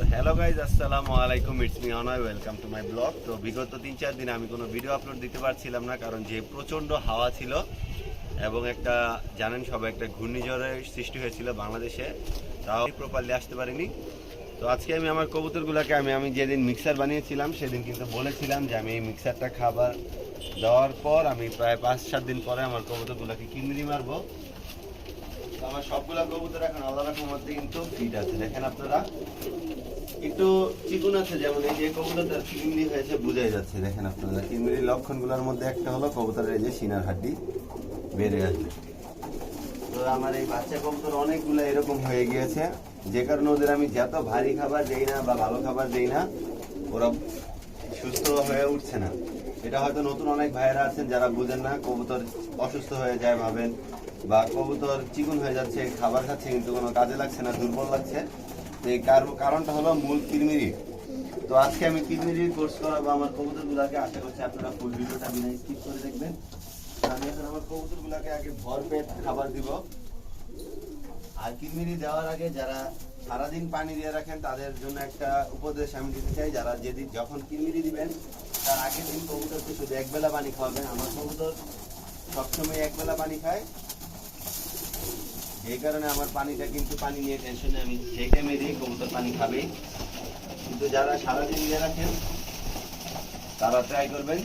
তো hello guys, আসসালামু আলাইকুম, it's me Anoy, welcome to my blog. তো বিগত 3-4 দিন আমি কোনো ভিডিও আপলোড দিতে পারছিলাম না, কারণ যে প্রচণ্ড হাওয়া ছিল এবং একটা জানেন সবাই একটা ঘূর্ণিঝড়ের সৃষ্টি হয়েছিল বাংলাদেশে, তাও প্রপারলি আসতে পারিনি। তো আজকে আমি আমার কবুতরগুলোকে আমি যেদিন মিক্সার বানিয়েছিলাম সেদিন কিন্তু বলেছিলাম যে আমি এই মিক্সারটা খাবার দেওয়ার পর আমি প্রায় 5-7 দিন পরে আমার কবুতরগুলোকে কিনমিরি মারবো। তো আমার সবগুলা কবুতর এখন আল্লাহ রকম মধ্যে কিন্তু ফিট আছে, দেখেন আপনারা একটু চিকুন আছে, যেমন এই যে কবুতরটা কিরমিরি হয়েছে বোঝাই যাচ্ছে। দেখেন আপনারা কিরমিরির লক্ষণগুলোর মধ্যে একটা হলো কবুতরের এই যে সিনার হাড্ডি বেড়ে আসবে। তো আমার এই বাচ্চা কবুতর অনেকগুলো এরকম হয়ে গিয়েছে, যে কারণে ওদের আমি যত ভারী খাবার দেই না বা ভালো খাবার দেই না, ওরা সুস্থ হয়ে উঠছে না। এটা হয়তো নতুন অনেক ভাইয়েরা আছেন যারা বুঝেন না, কবুতর অসুস্থ হয়ে যায় ভাবেন, বা কবুতর চিকুন হয়ে যাচ্ছে, খাবার খাচ্ছে কিন্তু কোনো কাজে লাগছে না, দুর্বল লাগছে। তো এই কারণটা হলো মূল কিরমিরি। তো আজকে আমি কিরমিরির কোর্স করাবো আমার কবুতরগুলোকে, আশা করছি আপনারা ফুল ভিডিওটা বিনা স্কিপ করে দেখবেন। আমি এখন আমার কবুতরগুলোকে আগে ভরপেট খাবার দিব। আর কিরমিরি দেওয়ার আগে যারা সারাদিন পানি দিয়ে রাখেন তাদের জন্য একটা উপদেশ আমি দিতে চাই, যারা যেদিন যখন কিরমিরি দিবেন তার আগের দিন কবুতরকে শুধু একবেলা পানি খাওয়াবেন। আমার কবুতর সবসময় একবেলা পানি খায়, এই কারণে আমার পানিটা কিন্তু পানি নিয়ে টেনশনে আমি সেই টাইমে দিই, কবুতর পানি খাবেই। কিন্তু যারা সারাদিন দিয়ে রাখেন তারা ট্রাই করবেন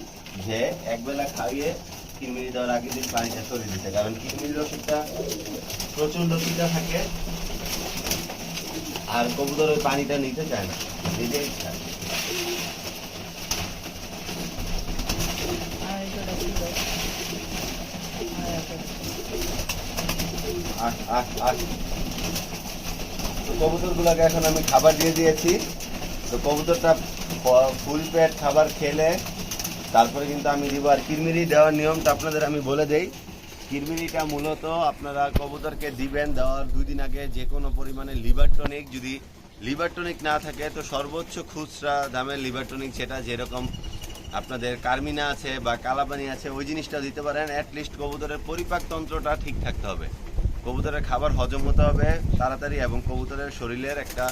যে একবেলা খাইয়ে কিরমিরি দেওয়ার আগের দিন পানিটা সরিয়ে দিতে, কারণ কিরমিরির ওষুধটা প্রচন্ড পিঠা থাকে আর কবুতর ওই পানিটা নিতে চায় না, নিজেই খায়। তো কবুতরগুলোকে এখন আমি খাবার দিয়ে দিয়েছি। তো কবুতরটা ফুল পেট খাবার খেলে তারপরে কিন্তু আমি দিব। আর কিরমিরি দেওয়ার নিয়মটা আপনাদের আমি বলে দেই। কিরমিরিটা মূলত আপনারা কবুতরকে দিবেন দেওয়ার 2 দিন আগে যে কোনো পরিমাণে লিভার টনিক, যদি লিভার টনিক না থাকে তো সর্বোচ্চ খুচরা দামের লিভার টনিক, যেটা যেরকম আপনাদের কার্মিনা আছে বা কালাপানি আছে, ওই জিনিসটা দিতে পারেন। অ্যাটলিস্ট কবুতরের পরিপাকতন্ত্রটা ঠিক থাকতে হবে, কবুতরের খাবার হজম হতে হবে তাড়াতাড়ি, এবং কবুতরের শরীরের একটা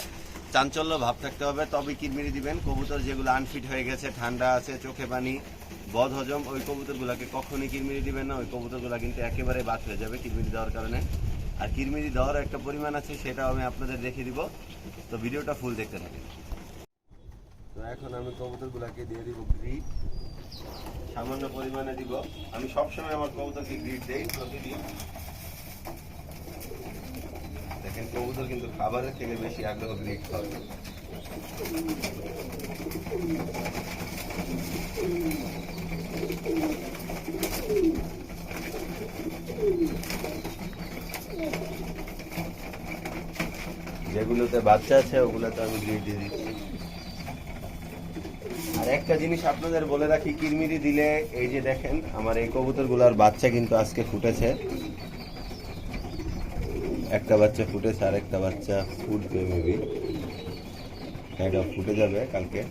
চাঞ্চল্য ভাব থাকতে হবে, তবে কিরমিরি দিবেন। কবুতর যেগুলো আনফিট হয়ে গেছে, ঠান্ডা আছে, চোখে পানি, বদ হজম, ওই কবুতরগুলোকে কখনই কিরমিরি দিবেন না। ওই কবুতরগুলো কিন্তু একেবারে বাদ হয়ে যাবে কিরমিরি দেওয়ার কারণে। আর কিরমিরি দেওয়ার একটা পরিমাণ আছে, সেটাও আমি আপনাদের দেখিয়ে দিব। তো ভিডিওটা ফুল দেখতে থাকেন। তো এখন আমি কবুতরগুলোকে দিয়ে দিব গ্রিড, সামান্য পরিমাণে দিব। আমি সবসময় আমার কবুতরকে গ্রিড দেই প্রতিদিন। দেখেন কবুতর কিন্তু খাবারের থেকে বেশি আগ্রহ গ্রিড খাওয়ার। যেগুলোতে বাচ্চা আছে ওগুলোতে আমি গ্রিড দিয়ে দিচ্ছি। আর একটা জিনিস আপনাদের বলে রাখি, কিরমিরি দিলে এই যে দেখেন আমার এই কবুতরগুলোর বাচ্চা কিন্তু আজকে ফুটেছে, একটা বাচ্চা ফুটেছে আর একটা বাচ্চা ফুটবে, মেবি এটা ফুটে যাবে কালকে।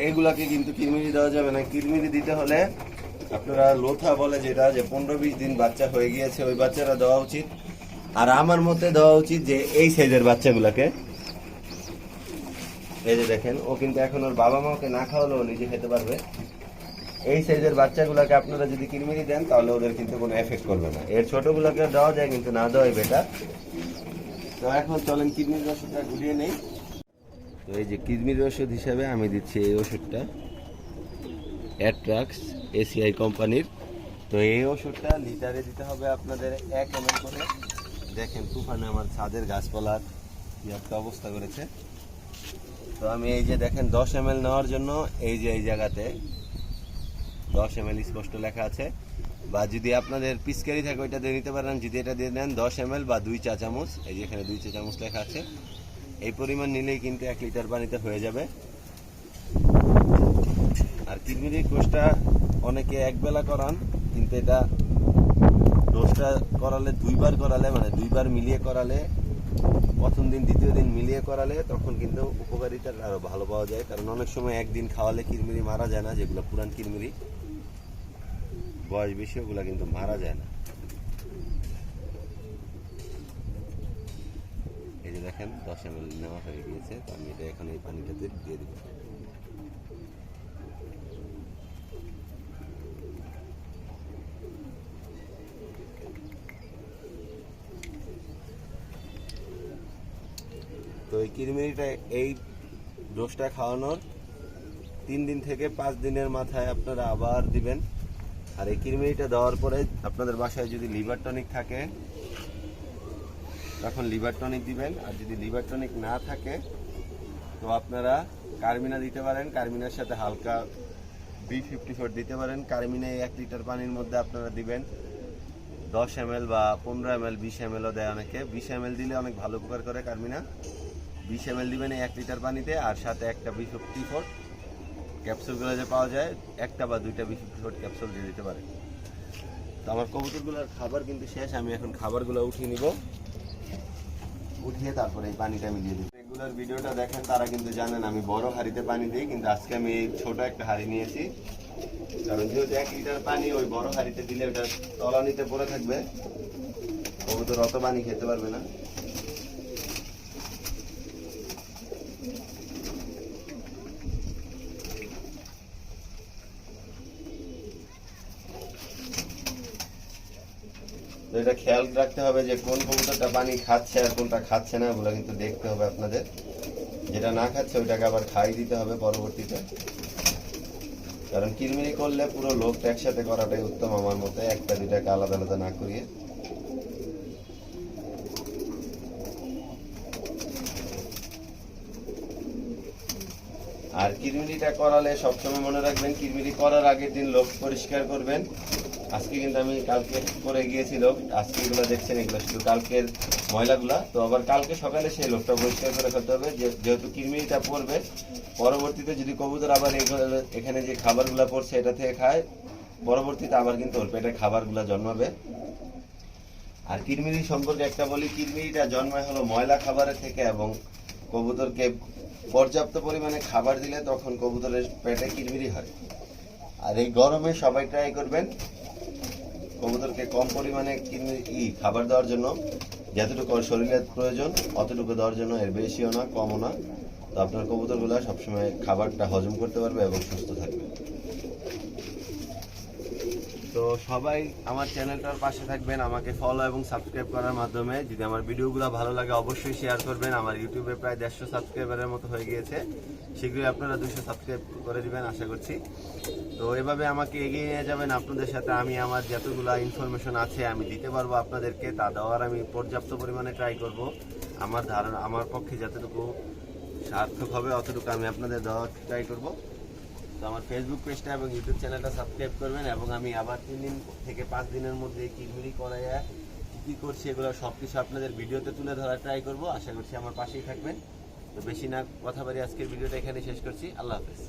এইগুলাকে কিন্তু কিরমিরি দেওয়া যাবে না। কিরমিরি দিতে হলে আপনারা লোথা বলে যেটা, যে 15-20 দিন বাচ্চা হয়ে গিয়েছে ওই বাচ্চারা দেওয়া উচিত। আর আমার মতে দেওয়া উচিত যে এই সাইজের বাচ্চাগুলাকে। এই যে দেখেন ও কিন্তু এখন ওর বাবা মাকে না খাওয়ালেও নিজে খেতে পারবে। এই সাইজের বাচ্চাগুলোকে আপনারা যদি কিরমিরি দেন তাহলে ওদের কিন্তু কোনো এফেক্ট করবে না। এর ছোটগুলোকে দেওয়া যায় কিন্তু না দেওয়াই বেটার। তো এখন চলেন কিডনির ওষুধটা ঘুরিয়ে নেই। তো এই যে কিডনির ওষুধ হিসাবে আমি দিচ্ছি এই ওষুধটা, অ্যাট্রাক্স এসিআই কোম্পানির। তো এই ওষুধটা লিটারে দিতে হবে আপনাদের 1 ml করে। দেখেন তুফানে আমার ছাদের গাছপালার কি একটা অবস্থা করেছে। তো আমি এই যে দেখেন 10 ml নেওয়ার জন্য এই যে এই জায়গাতে 10 ml স্পষ্ট লেখা আছে, বা যদি আপনাদের পিচকারি থাকে ওইটা দিয়ে নিতে পারেন। যদি এটা দিয়ে নেন 10 ml বা 2 চা চামচ, এই যে এখানে 2 চা চামচ লেখা আছে, এই পরিমাণ নিলেই কিন্তু 1 লিটার পানিতে হয়ে যাবে। আর কিডনির কোর্সটা অনেকে একবেলা করান, কিন্তু এটা ডোজটা করালে 2 বার করালে, মানে 2 বার মিলিয়ে করালে, প্রথম দিন দ্বিতীয় দিন মিলিয়ে করালে তখন কিন্তু উপকারিতা আরও ভালো পাওয়া যায়। কারণ অনেক সময় একদিন খাওয়ালে কিরমিরি মারা যায় না, যেগুলো পুরান কিরমিরি বয়স বেশি ওগুলো কিন্তু মারা যায় না। এই যে দেখেন 10 ml নেওয়া হয়ে গিয়েছে। তো আমি এটা এখন এই পানিটাতে দিয়ে দিব। তো এই কিরমিরিটা এই ডোজটা খাওয়ানোর 3 দিন থেকে 5 দিনের মাথায় আপনারা আবার দিবেন। আর এই কিরমিরিটা দেওয়ার পরে আপনাদের বাসায় যদি লিভার টনিক থাকে তখন লিভার টনিক দিবেন, আর যদি লিভার টনিক না থাকে তো আপনারা কার্মিনা দিতে পারেন। কার্মিনার সাথে হালকা B54 দিতে পারেন। কার্মিনা 1 লিটার পানির মধ্যে আপনারা দিবেন 10 ml বা 15 ml, 20 ml ও দেয় অনেকে। 20 ml দিলে অনেক ভালো উপকার করে কার্মিনা। 20 ml দিবেন এই 1 লিটার পানিতে, আর সাথে একটা B54 ক্যাপসুলগুলো যে পাওয়া যায়, একটা বা দুইটা B54 ক্যাপসুল দিয়ে দিতে পারেন। তো আমার কবুতরগুলোর খাবার কিন্তু শেষ। আমি এখন খাবারগুলো উঠিয়ে নিব, উঠিয়ে তারপরে এই পানিটা মিলিয়ে দিই। রেগুলার ভিডিওটা দেখেন তারা কিন্তু জানেন আমি বড় হাঁড়িতে পানি দিই, কিন্তু আজকে আমি এই ছোট একটা হাঁড়ি নিয়েছি। কারণ যেহেতু 1 লিটার পানি ওই বড় হাঁড়িতে দিলে ওটা তলানিতে পড়ে থাকবে, কবুতর অত পানি খেতে পারবে না। তো এটা খেয়াল রাখতে হবে যে কোন কবুতরটা পানি খাচ্ছে আর কোনটা খাচ্ছে না, ওগুলো কিন্তু দেখতে হবে আপনাদের। যেটা না খাচ্ছে ওইটাকে আবার খাই দিতে হবে পরবর্তীতে। কারণ কিরমিরি করলে পুরো লোকটা একসাথে করাটাই উত্তম আমার মতে, একটা দুইটাকে আলাদা আলাদা না করিয়ে। আর কিরমিরিটা করালে সবসময় মনে রাখবেন, কিরমিরি করার আগের দিন লোক পরিষ্কার করবেন। আজকে কিন্তু আমি কালকে করে গিয়েছিল, আজকে এগুলো দেখছেন এগুলো শুধু কালকের ময়লাগুলা। তো আবার কালকে সকালে সেই লোকটা পরিষ্কার করে ফেলতে হবে, যেহেতু কিরমিরিটা পড়বে। পরবর্তীতে যদি কবুতর আবার এখানে যে খাবারগুলা পড়ছে এটা থেকে খায়, পরবর্তীতে আবার কিন্তু ওর পেটে খাবারগুলা জন্মাবে। আর কিরমিরি সম্পর্কে একটা বলি, কিরমিরিটা জন্মায় হলো ময়লা খাবারের থেকে, এবং কবুতরকে পর্যাপ্ত পরিমাণে খাবার দিলে তখন কবুতরের পেটে কিরমিরি হয়। আর এই গরমে সবাই ট্রাই করবেন কবুতরকে কম পরিমাণে খাবার দেওয়ার জন্য, যতটুকু শরীরের প্রয়োজন অতটুকু দেওয়ার জন্য, এর বেশিও না কমও না। তো আপনার কবুতরগুলো সবসময় খাবারটা হজম করতে পারবে এবং সুস্থ থাকবে। তো সবাই আমার চ্যানেলটার পাশে থাকবেন, আমাকে ফলো এবং সাবস্ক্রাইব করার মাধ্যমে। যদি আমার ভিডিওগুলো ভালো লাগে অবশ্যই শেয়ার করবেন। আমার ইউটিউবে প্রায় 150 সাবস্ক্রাইবারের মতো হয়ে গিয়েছে, শীঘ্রই আপনারা 200 সাবস্ক্রাইব করে দিবেন আশা করছি। তো এভাবে আমাকে এগিয়ে নিয়ে যাবেন আপনাদের সাথে। আমি আমার যতগুলো ইনফরমেশন আছে আমি দিতে পারবো আপনাদেরকে, তা দেওয়ার আমি পর্যাপ্ত পরিমাণে ট্রাই করব। আমার ধারণা, আমার পক্ষে যতটুকু সার্থক হবে অতটুকু আমি আপনাদের দেওয়ার ট্রাই করব। তো আমার ফেসবুক পেজটা এবং ইউটিউব চ্যানেলটা সাবস্ক্রাইব করবেন, এবং আমি আবার 3 দিন থেকে 5 দিনের মধ্যে কিরমিরি করাইয়া কী করছি এগুলো সব কিছু আপনাদের ভিডিওতে তুলে ধরার ট্রাই করব। আশা করছি আমার পাশেই থাকবেন। তো বেশি না কথা বাড়ি আজকের ভিডিওটা এখানে শেষ করছি। আল্লাহ হাফেজ।